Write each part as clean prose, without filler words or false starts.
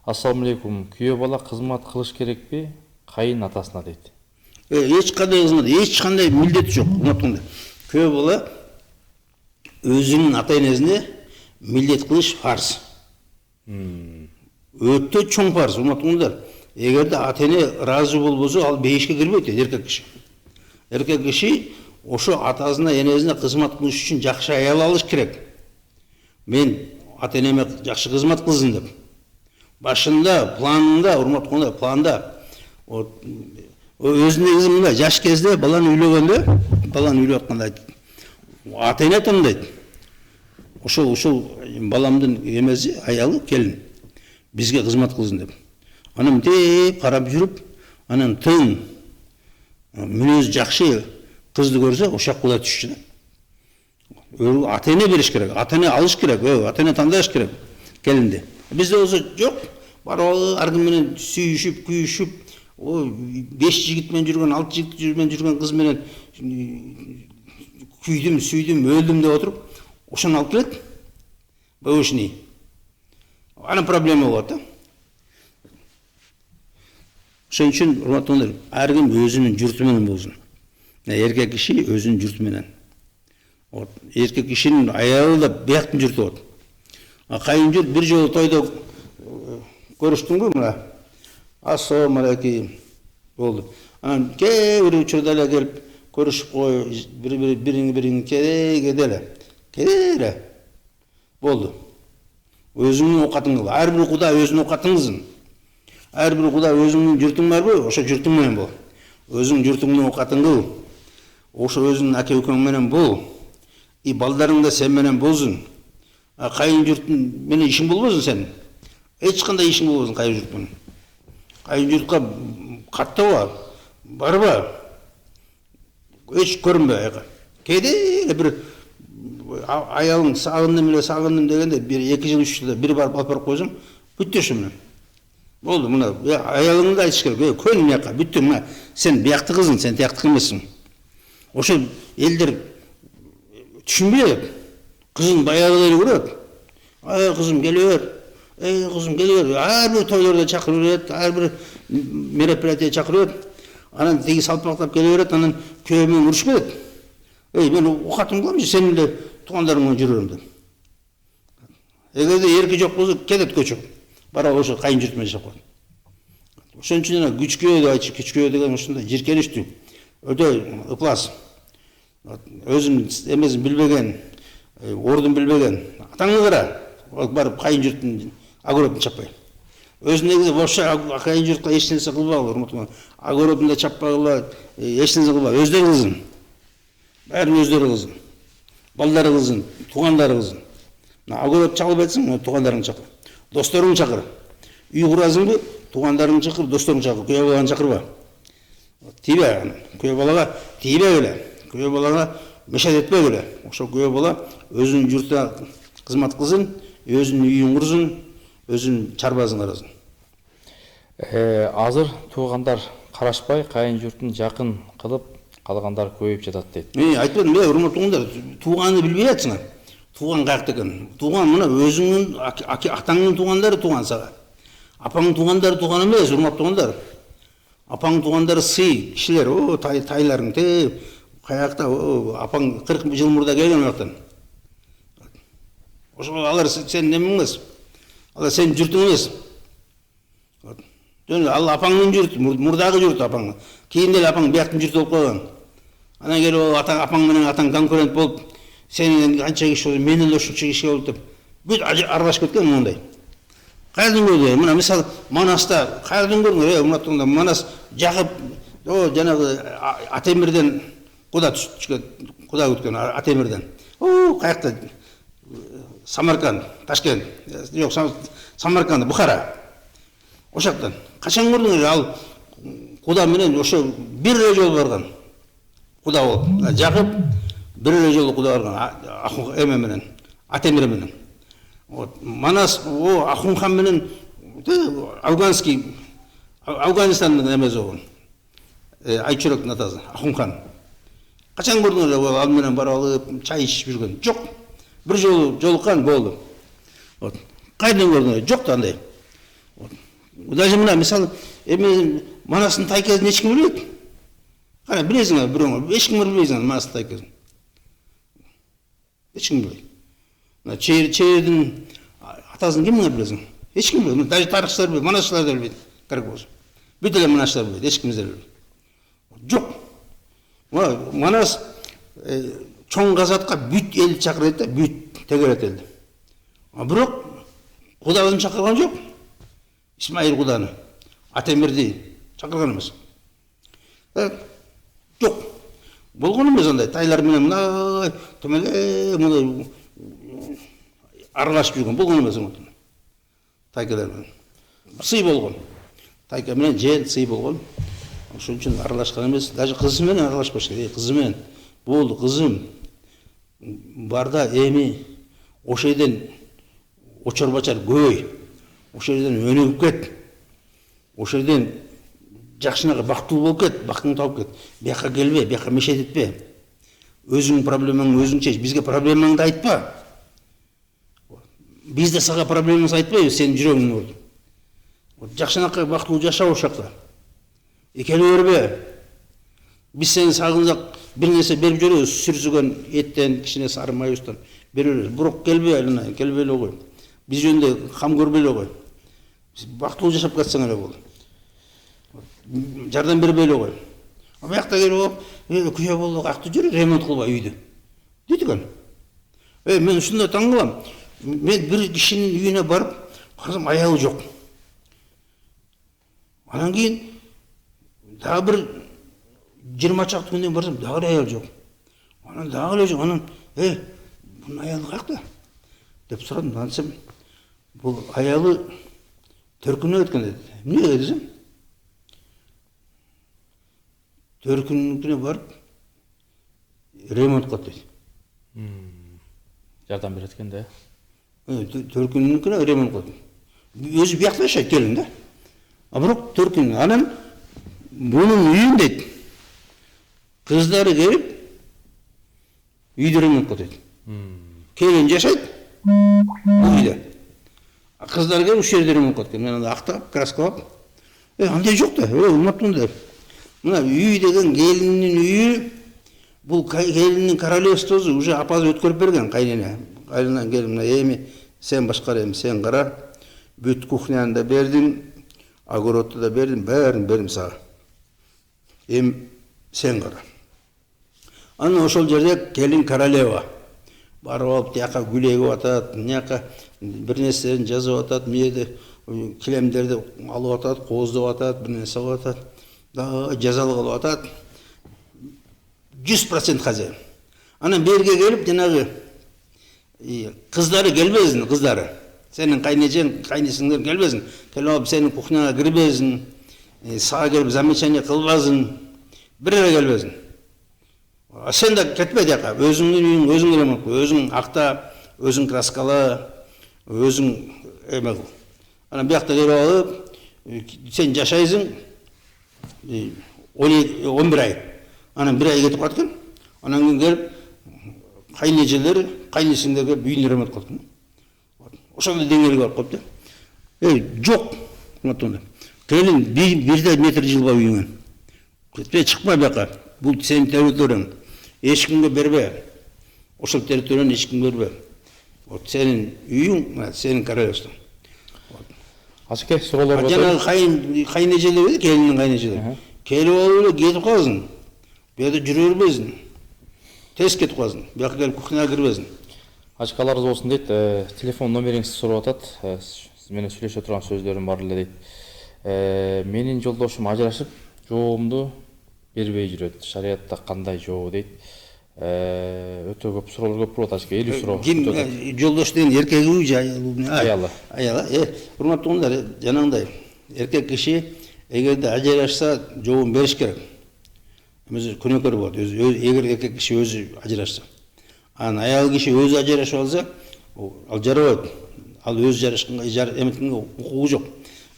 Ассаламу алейкум. Күйөө бала кызмат кылыш керекпи? Кайын атасына дейт. Эч кандай кызмат, эч кандай милдети жок. Унутканда. Күйөө бала өзүнүн ата энесине милдет кылыш фарз. Өтө чоң фарз. Унуткандар. Эгерде ата эне ыраазы болбосо, ал бейишке кирбейт, эркек киши. Эркек киши ошо атасына, энесине кызмат кылыш үчүн жакшы аял алыш керек. Мен ата энеме жакшы кызмат кылсын деп. Башында, планында, урматканда, планда өзүнүн кызына жаш кезде баланы үйлөгөндө, баланы үйлөп атканда ата эне тандайт. Ошол баламдын эмеси, аялы, келин бизге кызмат кылсын деп. Анан деп карап жүрүп, анан тың мүнөзү жакшы кызды көрсө, ошак кула түшчү. Ата эне бериш керек, ата эне алыш керек, ата эне тандаш керек келинди. Бизде болсо жок, барып ар ким менен сүйүшүп, күйүшүп, 5 жигит менен жүргөн, 6 жигит менен жүргөн кыз менен күйдүм, сүйдүм, өлдүм деп отуруп, ошону алып келет. Бөшүни. Анан проблема болот да. Ошон үчүн урматтуулар, ар ким өзүнүн журту менен болсун. Эркек киши өзүнүн журту менен. Эркек кишинин аялы да бияктын журту болот. Кайын журт бир жолу тойдо көрүштүңбү мына? Ассаламу алейкум болду. Анан кээ бир учурда эле келип көрүшүп кой, бириң кеделе. Болду. Өзүңдүн оокатың кыл. Ар бир куда өзүнүн оокатын кылсын. Ар бир куда өзүңдүн журтуң барбы? Ошо журтуң менен бол. Өзүң журтуңдун оокатын кыл. Ошо өзүнүн аке экөөң менен бол. И балдарың да сен менен болсун. Кайын журтун менен ишиң болбосун сен. Эч кандай ишиң болбосун кайын журт менен. Кайын журтка каттаба, барба. Эч көрүнбө аяка. Кээде бир аялың сагындым дегенде бир 2 жыл 3 жылда бир барып алып койсоң, бүттү ошо менен. Болду, мына аялыңды айтыш керек. Көн мияка, бүттү, мына сен биякты кызың, сен тияктык эмессиң. Ошо элдер түшүнбөйт. Кызын баягыдай эле көрөт. Кызым келе бер. Кызым келе бер. Ар бир тойлордо чакырып берет, ар бир мероприятие чакырып берет. Анан теги салпактап келе берет, анан күйөө менен урушуп кетет. Мен оокатым кылам, сен эле туугандарың менен жүрөм деп. Эгерде эрки жок болсо, кетет көчүп. Бара ошо кайын журт менен жашап коет. Ошон үчүн күч күйөө деп айтыш, күч күйөө деген ушундай жиркеничтүү. Өтө ыплас. Өзүн эмесин билбеген, ордун билбеген. Атаңды кара, барып кайын журттун огородун чаппай. Өзү негизи вообще кайын журтка эч нерсе кылбагыла, урматтуулар. Огородун да чаппагыла, эч нерсе кылбагыла. Өздөрү кылсын. Бәрін өздері кылсын. Балдары кылсын, туугандары кылсын. Огород чагылып атсаң, туугандарыңды чакыр. Досторыңды чакыр. Үй курасыңбы, туугандарыңды чакыр, досторуңду чакыр. Күйөө баланы чакырба. Тийбе, күйөө балага тийбе эле. Күйөө балага мешет этпе эле. Ошо күйөө бала өзүнүн журтуна кызмат кылсын, өзүнүн үйүн курсын, өзүнүн чарбасын карасын. Азыр туугандар карашпай, кайын журтун жакын кылып, калгандар көбөйүп жатат дейт. Айтпадым, урматтуулар, тууганды билбей атсыңар. Туган каякта экен? Туган мына өзүңдүн атаңдын туугандары туган сага. Апаңдын туугандары туган эмес, урматтуулар. Апаңдын туугандары сый кишилер, тайларың те, каякта апаң 40 жыл мурда келген жактан. Ошо алар сен немең эмес. Алар сенин журтуң эмес. Ал апаңдын журту, мурдагы журту апаң. Кийин эле апаң бияктын журту болуп калган. Анан келип апаң менен атаң конкурент болуп, сенин канча киши болду, менен эле ушунча киши болду деп. Бүт аралашып кеткен мындай. Кайдан көрдү? Мына мисалы Манаста кайдан көрдүңөр? Урматтуулар, Манас жагып, жанагы Атемирден куда түшкөн, куда өткөн Атемирден. Каякта? Самарканд, Ташкент. Жок, Самарканд, Бухара. Ошактан. Качан көрдүңөр? Ал куда менен ошо бир эле жол барган. Куда болуп, жагып, бир эле жолу куда барган. Эме менен, Атемир менен. Манас, Ахунхан менен Афганистандын эмеси болгон. Айчурактын атасы, Ахунхан. Качан көрдүңөр? Ал менен барып алып, чай ичип жүргөн. Жок. Бир жолу жолуккан болду. Кайдан көрдүңөр? Жок да андай. Даже мына мисалы эми Манастын тайкасын ешким билбейт. Кана билесиң бирөөңөр, ешким билбейсиң Манастын тайкасын. Ешким билбейт. Мына чейирдин атасын ким билесиң? Ешким билбейт. Даже тарыхчылар билбейт, манасчылар да билбейт. Керек болсо. Бүт эле манасчылар билбейт, эчкимиздер билбейт. Жок. Манас чоң казатка бүт эл чакырат да, бүт тегерет элди. Бирок Кудабызды чакырган жок. Исмаил Куданы, Атемирди чакырган эмес. Жок. Болгон эмес андай тайлар менен мындай төмөлө мындай аралашып жүргөн болгон эмес ошондой. Тайкалар менен. Сый болгон. Тайка менен жел сый болгон. Ошон үчүн аралашкан эмес. Даже кызы менен аралашпаш керек. Кызы менен болду, кызым. Барда эми ошол жерден очор-бачар көй. Ошол жерден өнүгүп кет. Ошол жерден жакшынака бактылуу болуп кет, бактыңды тауып кет. Бияка келбе, бияка мешет этпе. Өзүңүн проблемаңды өзүң чеч. Бизге проблемаңды айтпа. Биз да сага проблемаңды айтпайбыз, сенин жүрөгүңдү урду. Жакшынака бактылуу жаша ошол жакта. Келе бербе. Биз сени сагынсак бир нерсе берип жүрөбүз, сүрсүгөн эттен, кичине сары майыстан беребиз. Бирок келбе, келбей эле кой. Биз жөнүндө кам көрбөй эле кой. Бактылуу жашап кетсең эле болду. Жардам бербей эле кой. Биякта келип, күйөө болду, акты жүрү, ремонт кылбай үйдү. Дейт экен. Мен ушундай таң калам. Мен бир кишинин үйүнө барып, карасам аялы жок. Анан кийин дагы бир 20 чакты күндөн барсам, дагы аял жок. Анан дагы эле жок. Анан, бунун аялы каякта? Деп сурадым. Антсам, бул аялы төркүнө кеткен деди. Эмне десем? Төркүнүнүкүнө барып ремонт кылат дейт. Жардам берет экен да. Төркүнүнүкүнө ремонт кылат. Өзү биякта жашайт келин да. Бирок төркүн. Анан бунун үйүн дейт. Кыздары келип үйдө ремонт кылат дейт. Келин жашайт үйдө. Кыздары келип ушул жерде ремонт кылат. Мен анда актап, краскалап. Андай жок да. Уматтым деп. Мына үй деген келиндин үйү, бул келиндин королевствосу уже апасы өткөрүп берген кайнене. Кайнынан келип мына эми сен башкар, эми сен кара. Бүт кухняны да бердим, огородду да бердим, бәрін бердим сага. Эми сен кара. Анан ошол жерде келин королева. Барып алып тияка гүл эгип атат, мынаяка бир нерселерин жазып атат, мээде килемдерди алып атат, кооздоп атат, бир нерсе кылып атат. Жазалы кылып атат. 100% хозяин. Анан берге келип жанагы кыздары келбесин, кыздары. Сенин кайнежең, кайнесиңдер келбесин. Келип алып сенин кухняга кирбесин. Сага келип замечание кылбасын. Бир эле келбесин. Сен да кетпе жака. Өзүңдүн үйүң өзүң ремонт кыл, өзүң акта, өзүң краскала, өзүң эме кыл. Анан биякта келип алып, сен жашайсың 11 ай. Анан 1 ай кетип калат экен. Анан кийин келип кайнежелер, кайнесиңдерге үйүн ремонт кылат экен. Ошондой деңгээлге барып калып да. Жок. Мынтонда. Келин бирде метр жылба үйүңөн. Кетпе, чыкпа бияка. Бул сенин территорияң. Эч кимге бербе. Ошол территорияны эч кимге бербе. Вот сенин үйүң, сенин королевствоң. Асыке суроолорго. Жана кайнежелер бе, келиндин кайнежелери. Келип алып эле кетип калсың. Бу жерде жүрө бербесин. Тез кетип калсың. Бияка келип кухняга кирбесин. Ачкаларыңыз болсун дейт. Телефон номериңизди сурап атат. Сиз менен сүйлөшө турган сөздөрүм бар эле дейт. Менин жолдошум ажырашып, жоомду бербей жүрөт. Шариятта кандай жоо дейт. Өтө көп суроолор көп болот ачка. 50 суроо. Ким жолдош деген эркегиби же аялыбы? Аялы. Аялы. Урматтуугундар, жанагындай эркек киши эгерде ажырашса жообун бериш керек. Өзү күнөөкөр болот. Эгер эркек киши өзү ажырашса. Анан аял киши өзү ажырашып алса, ал жарабайт. Ал өзү жарашканга эметкенге укугу жок.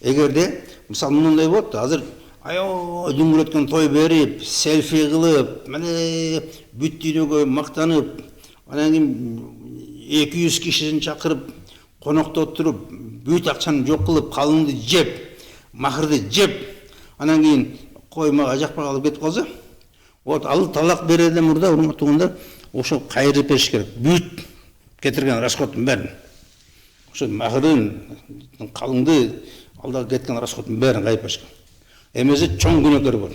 Эгерде мисалы мындай болот да, азыр аябай дүңгүрөткөн той берип, селфи кылып, мына бүт дүйнөгө мактанып, анан кийин 200 кишисин чакырып, коноктотуруп, бүт акчаны жок кылып, калыңды жеп, махырды жеп, анан кийин кой мага жакпай алып кетип калса, вот ал талак берүүдөн мурда урматтуугандар ошо кайрып бериш керек. Бүт кетирген расходтун бәрін. Ошо махырын, калыңды, алдага кеткен расходтун бәрін кайрып бериш керек. Эмесе чоң күнөөкөр бар.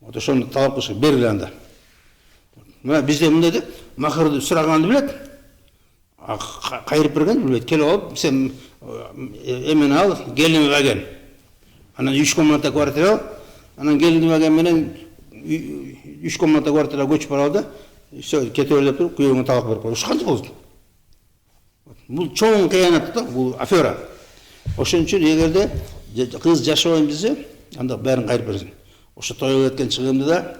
Вот ошону талап кылыш керек, бергиле анда. Мына бизде мындай да, махырды сураганды билет, кайрып берген билбейт. Келип алып, сен эмени ал, келиниме берген. Анан 3 комната квартира ал, анан келиниме берген менен 3 комната квартира көчүп барабы да, все кетип деп туруп, күйөөңө талак берип коет. Ушу кантип болду? Бул чоң кыянат да, бул афера. Ошон үчүн эгерде кыз жашабайм десе, анда бәрін кайрып берсин. Ошо тойго кеткен чыгымды да,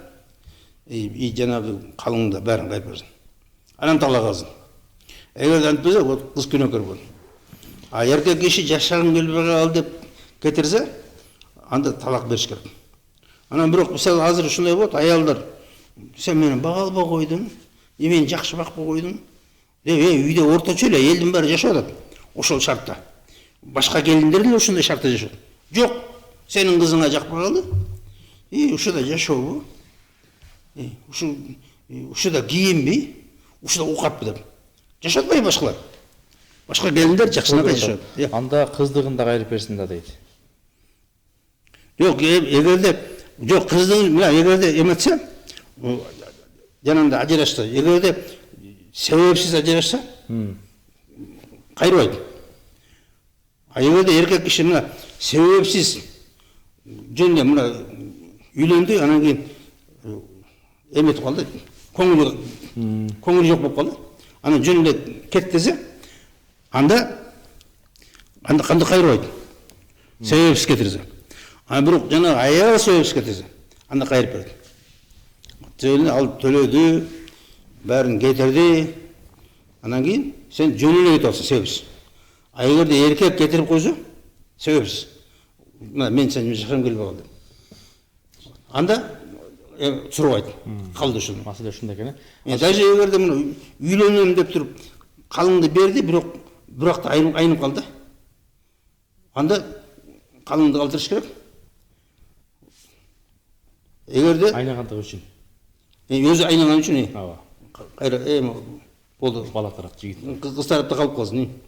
жанагы калыңды бәрін кайрып берсин. Анан талак алсын. Эгерде антпесе, кыз күнөөкөр болот. А эркек киши жашагым келбей калды деп кетирсе, анда талак бериш керек. Анан бирок мисалы азыр ушундай болот, аялдар сен мени бага албай койдуң, мени жакшы бакпай койдуң деп, үйдө орточо эле элдин баары жашап атат. Ошол шартта. Башка келиндер деле ушундай шартта жашайт. Жок, сенин кызыңа жакпай калды. Ушуда жашообу? Ушуда кийинби? Ушуда укатпы деп. Жашатпайбы башкалар? Башка келиндер жакшынакай жашайт. Анда кыздыгын да кайрып берсин да дейт. Жок, эгерде жок, кыздыгын мына эгерде эметсе, жанында ажырашса, эгерде себепсиз ажырашса, кайрыбайт. А эгерде эркек киши мына себепсиз жөнүндө мына үйлөндү, анан кийин эметип калды, көңүлү жок болуп калды. Анан жөнүндө кет десе, анда кандай кайрыбайт. Себепсиз кетирсе. Ана бирок жана аял себепсиз кетирсе, анда кайрып берет. Жөнүндө алып төлөдү, бәрін кетирди. Анан кийин сен жөнүнө кетип алсың себепсиз. А эгерде эркек кетирип койсо, себепсиз. Мен сен жашагым келбей калды. Анда сурабайт. Калды ушул. Маселе ушундай экен. Даже эгерде муну үйлөнөм деп туруп калыңды берди, бирок да айнып калды. Анда калыңды калтырыш керек. Эгерде айнагандыгы үчүн. Өзү айнаган үчүн. Ооба. Кайра болду. Бала тарап жигит. Кыз тарапта калып калсын.